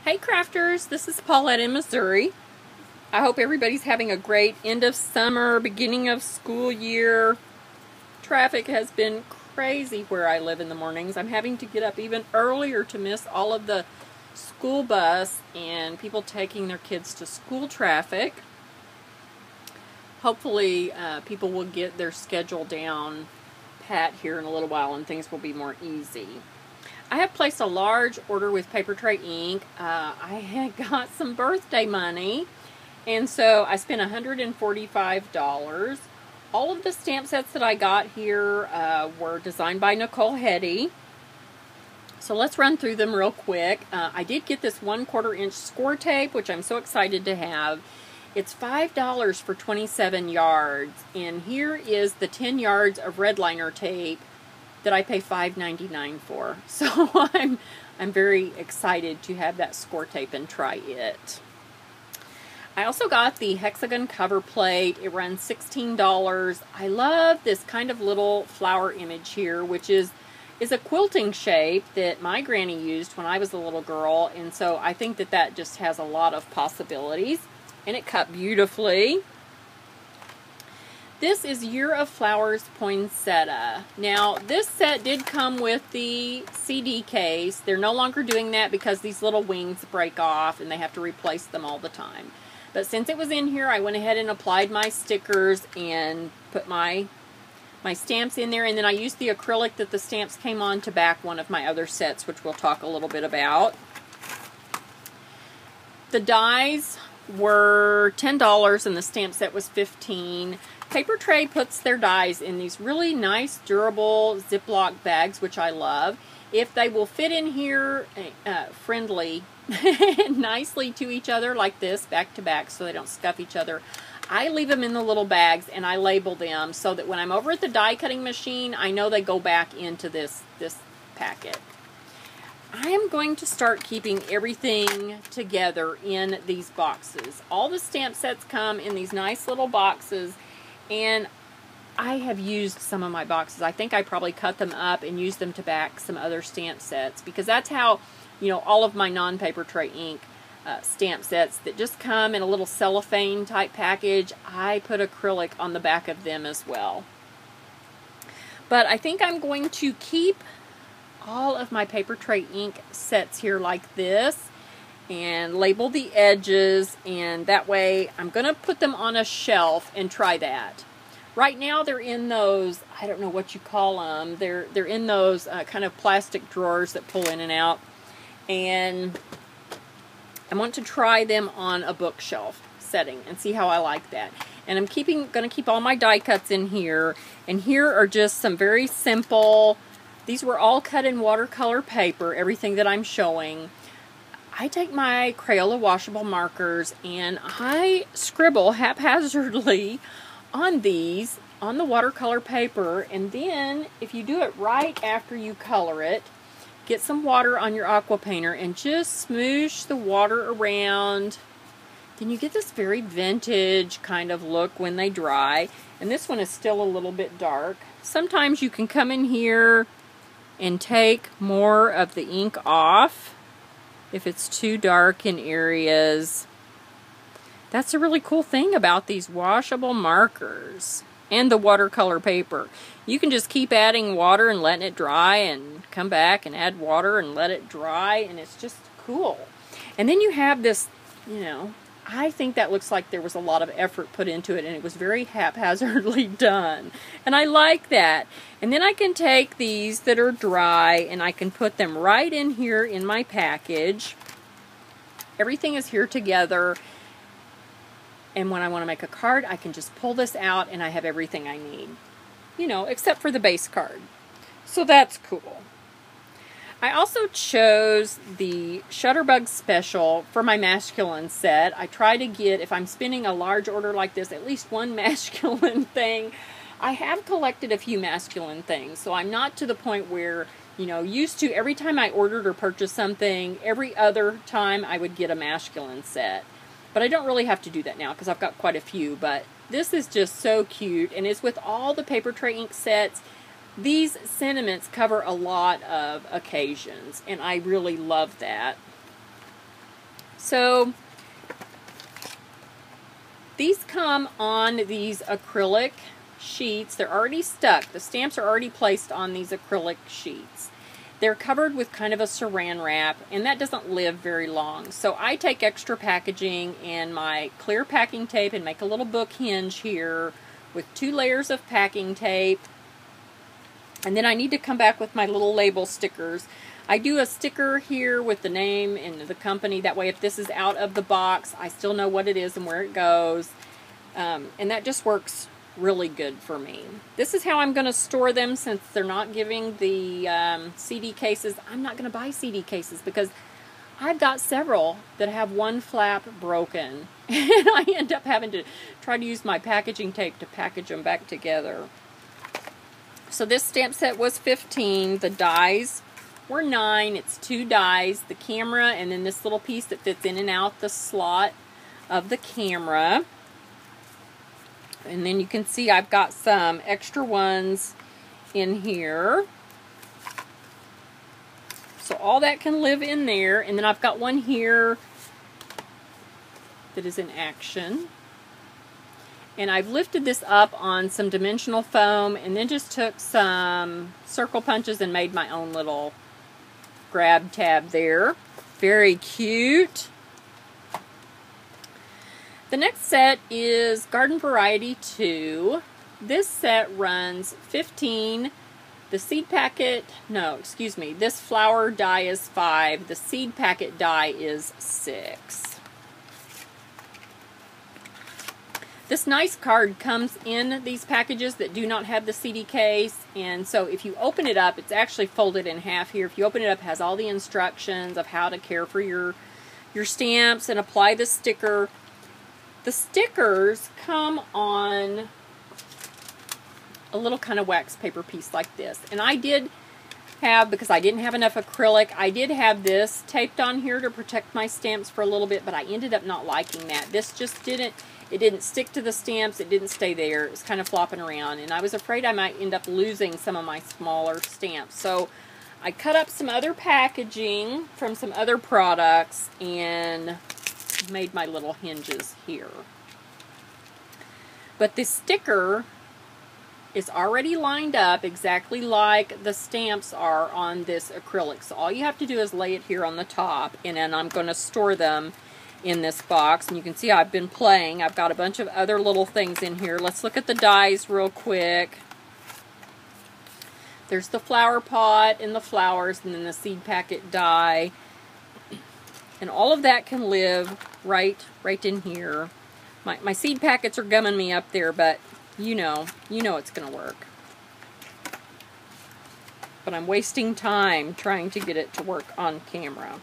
Hey crafters, this is Paulette in Missouri. I hope everybody's having a great end of summer, beginning of school year. Traffic has been crazy where I live in the mornings. I'm having to get up even earlier to miss all of the school bus and people taking their kids to school traffic. Hopefully people will get their schedule down pat here in a little while and things will be more easy. I have placed a large order with Papertrey ink. I had got some birthday money, and so I spent $145. All of the stamp sets that I got here were designed by Nicole Hetty. So let's run through them real quick. I did get this 1/4 inch score tape, which I'm so excited to have. It's $5 for 27 yards, and here is the 10 yards of redliner tape that I pay $5.99 for. So I'm very excited to have that score tape and try it. I also got the hexagon cover plate. It runs $16. I love this kind of little flower image here, which is a quilting shape that my granny used when I was a little girl, and so I think that just has a lot of possibilities, and it cut beautifully. This is Year of Flowers Poinsettia. Now, this set did come with the CD case. They're no longer doing that because these little wings break off and they have to replace them all the time. But since it was in here, I went ahead and applied my stickers and put my stamps in there. And then I used the acrylic that the stamps came on to back one of my other sets, which we'll talk a little bit about. The dies were $10 and the stamp set was $15. Papertrey puts their dies in these really nice, durable Ziploc bags, which I love. If they will fit in here friendly, nicely to each other like this, back to back, so they don't scuff each other, I leave them in the little bags and I label them so that when I'm over at the die cutting machine, I know they go back into this packet. I am going to start keeping everything together in these boxes. All the stamp sets come in these nice little boxes, and I have used some of my boxes. I think I probably cut them up and used them to back some other stamp sets, because that's how, you know, all of my non-Papertrey ink stamp sets that just come in a little cellophane type package, I put acrylic on the back of them as well. But I think I'm going to keep all of my Papertrey ink sets here like this and label the edges, and that way I'm going to put them on a shelf and try that. Right now they're in those, I don't know what you call them, they're in those kind of plastic drawers that pull in and out, and I want to try them on a bookshelf setting and see how I like that. And I'm going to keep all my die cuts in here, and here are just some very simple, these were all cut in watercolor paper, everything that I'm showing. I take my Crayola washable markers and I scribble haphazardly on these, on the watercolor paper, and then if you do it right after you color it, get some water on your aqua painter and just smoosh the water around. Then you get this very vintage kind of look when they dry. And this one is still a little bit dark. Sometimes you can come in here and take more of the ink off if it's too dark in areas. That's a really cool thing about these washable markers and the watercolor paper. You can just keep adding water and letting it dry and come back and add water and let it dry, and it's just cool. And then you have this, you know, I think that looks like there was a lot of effort put into it and it was very haphazardly done. And I like that. And then I can take these that are dry and I can put them right in here in my package. Everything is here together. And when I want to make a card, I can just pull this out and I have everything I need. You know, except for the base card. So that's cool. I also chose the Shutterbug Special for my masculine set. I try to get, if I'm spinning a large order like this, at least one masculine thing. I have collected a few masculine things, so I'm not to the point where, you know, used to every time I ordered or purchased something, every other time I would get a masculine set. But I don't really have to do that now because I've got quite a few. But this is just so cute, and it's with all the Papertrey ink sets. These sentiments cover a lot of occasions, and I really love that. So these come on these acrylic sheets. They're already stuck. The stamps are already placed on these acrylic sheets. They're covered with kind of a saran wrap, and that doesn't live very long. So I take extra packaging and my clear packing tape and make a little book hinge here with 2 layers of packing tape. And then I need to come back with my little label stickers. I do a sticker here with the name and the company. That way if this is out of the box, I still know what it is and where it goes. And that just works really good for me. This is how I'm going to store them since they're not giving the CD cases. I'm not going to buy CD cases because I've got several that have one flap broken. And I end up having to try to use my packaging tape to package them back together. So this stamp set was $15. The dies were $9. It's 2 dies, the camera, and then this little piece that fits in and out the slot of the camera. And then you can see I've got some extra ones in here. So all that can live in there. And then I've got one here that is in action. And I've lifted this up on some dimensional foam and then just took some circle punches and made my own little grab tab there. Very cute. The next set is Garden Variety 2. This set runs $15. The seed packet, no, excuse me, this flower die is $5. The seed packet die is $6. This nice card comes in these packages that do not have the CD case, and so if you open it up, it's actually folded in half here. If you open it up, it has all the instructions of how to care for your stamps and apply the sticker. The stickers come on a little kind of wax paper piece like this. And I did have, because I didn't have enough acrylic, I did have this taped on here to protect my stamps for a little bit, but I ended up not liking that. This just didn't stick to the stamps. It didn't stay there. It was kind of flopping around. And I was afraid I might end up losing some of my smaller stamps. So I cut up some other packaging from some other products and made my little hinges here. But the sticker is already lined up exactly like the stamps are on this acrylic. So all you have to do is lay it here on the top, and then I'm going to store them in this box. And you can see I've been playing. I've got a bunch of other little things in here. Let's look at the dies real quick. There's the flower pot and the flowers, and then the seed packet die. And all of that can live right in here. My seed packets are gumming me up there, but you know it's going to work. But I'm wasting time trying to get it to work on camera.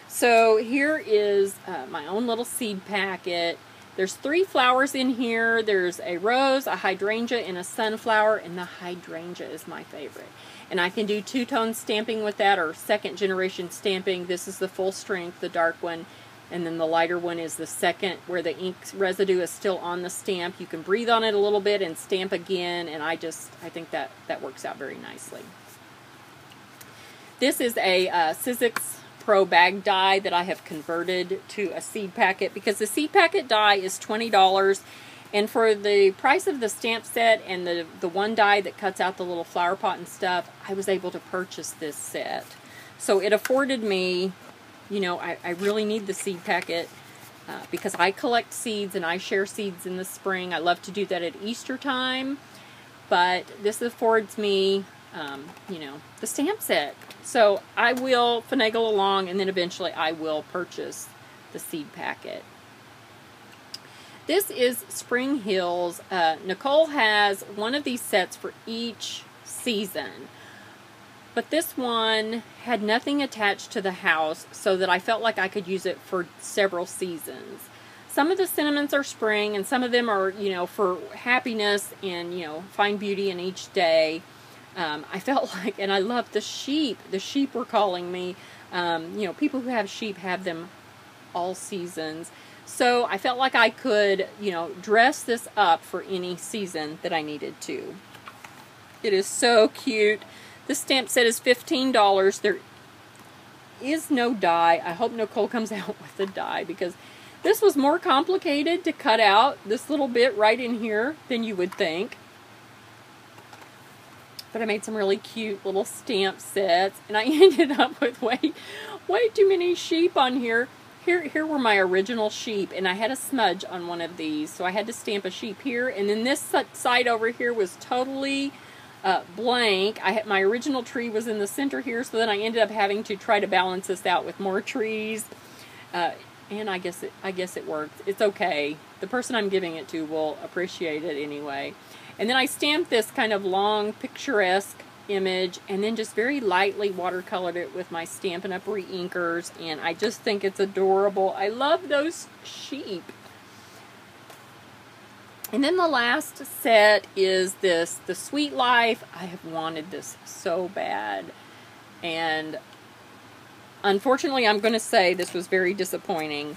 So here is my own little seed packet. There's 3 flowers in here. There's a rose, a hydrangea, and a sunflower, and the hydrangea is my favorite. And I can do 2-tone stamping with that, or 2nd generation stamping. This is the full strength, the dark one, and then the lighter one is the second, where the ink residue is still on the stamp. You can breathe on it a little bit and stamp again, and I think that works out very nicely. This is a Sizzix Pro bag die that I have converted to a seed packet, because the seed packet die is $20, and for the price of the stamp set and the one die that cuts out the little flower pot and stuff, I was able to purchase this set. So it afforded me, I really need the seed packet because I collect seeds and I share seeds in the spring. I love to do that at Easter time, but this affords me, the stamp set. So I will finagle along, and then eventually I will purchase the seed packet. This is Spring Hills. Nicole has one of these sets for each season, but this one had nothing attached to the house, so that I felt like I could use it for several seasons. Some of the cinnamons are spring, and some of them are, for happiness and, find beauty in each day. I felt like, and I love the sheep. The sheep were calling me. People who have sheep have them all seasons. So I felt like I could, dress this up for any season that I needed to. It is so cute. This stamp set is $15. is no die. I hope Nicole comes out with a die, because this was more complicated to cut out this little bit right in here than you would think. But I made some really cute little stamp sets, and I ended up with way too many sheep on here. Here were my original sheep, and I had a smudge on one of these, so I had to stamp a sheep here. And then this side over here was totally blank. My original tree was in the center here, so then I ended up having to try to balance this out with more trees. And I guess it worked. It's okay. The person I'm giving it to will appreciate it anyway. And then I stamped this kind of long, picturesque image, and then just very lightly watercolored it with my Stampin' Up! Re-inkers, and I just think it's adorable. I love those sheep. And then the last set is this, the Sweet Life. I have wanted this so bad, and unfortunately I'm going to say this was very disappointing.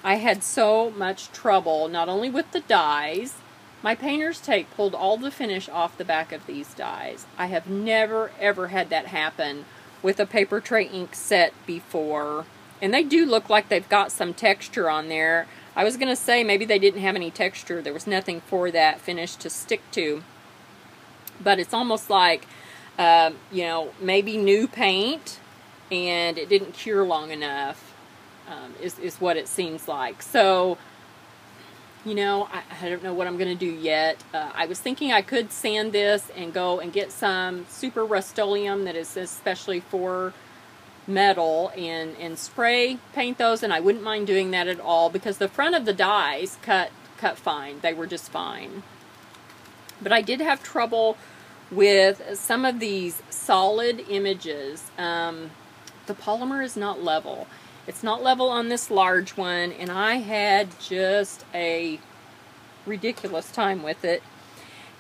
I had so much trouble, not only with the dies. My painter's tape pulled all the finish off the back of these dies. I have never, ever had that happen with a Papertrey ink set before. And they do look like they've got some texture on there. I was going to say maybe they didn't have any texture. There was nothing for that finish to stick to. But it's almost like, you know, maybe new paint and it didn't cure long enough, is what it seems like. So, you know, I don't know what I'm going to do yet. I was thinking I could sand this and go and get some super Rust-Oleum that is especially for metal and spray paint those, and I wouldn't mind doing that at all because the front of the dies cut fine. They were just fine. But I did have trouble with some of these solid images. The polymer is not level. It's not level on this large one, and I had just a ridiculous time with it.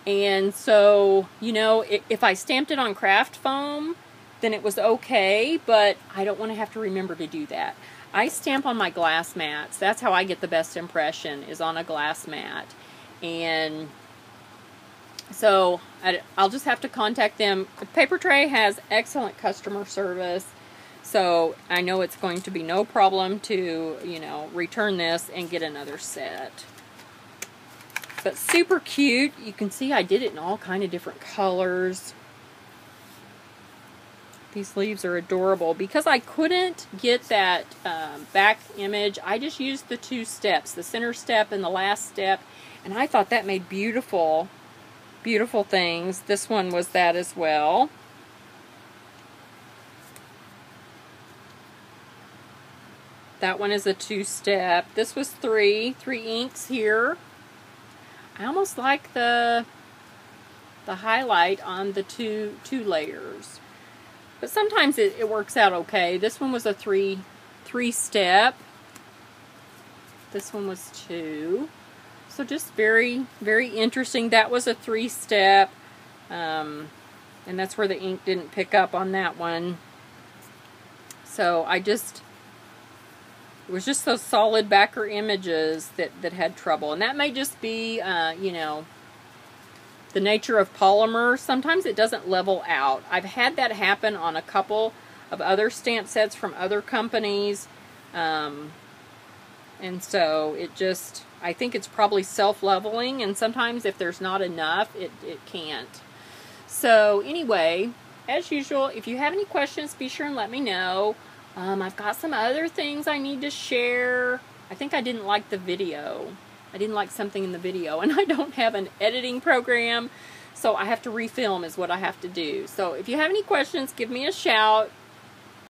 And so, you know, if I stamped it on craft foam, then it was okay, but I don't want to have to remember to do that. I stamp on my glass mats. That's how I get the best impression, is on a glass mat. And so I'll just have to contact them. Papertrey has excellent customer service. So I know it's going to be no problem to, you know, return this and get another set. But super cute. You can see I did it in all kind of different colors. These leaves are adorable. Because I couldn't get that back image, I just used the two steps, the center step and the last step. And I thought that made beautiful, beautiful things. This one was that as well. That one is a two-step. This was three inks here. I almost like the highlight on the two layers, but sometimes it works out okay. This one was a three-step. This one was two. So just very, very interesting. That was a three-step, and that's where the ink didn't pick up on that one. So it was just those solid backer images that had trouble. And that may just be, you know, the nature of polymer. Sometimes it doesn't level out. I've had that happen on a couple of other stamp sets from other companies. And so it just, I think it's probably self-leveling. And sometimes if there's not enough, it can't. So anyway, as usual, if you have any questions, be sure and let me know. I've got some other things I need to share. I think I didn't like the video. I didn't like something in the video, and I don't have an editing program, so I have to refilm is what I have to do. So if you have any questions, give me a shout.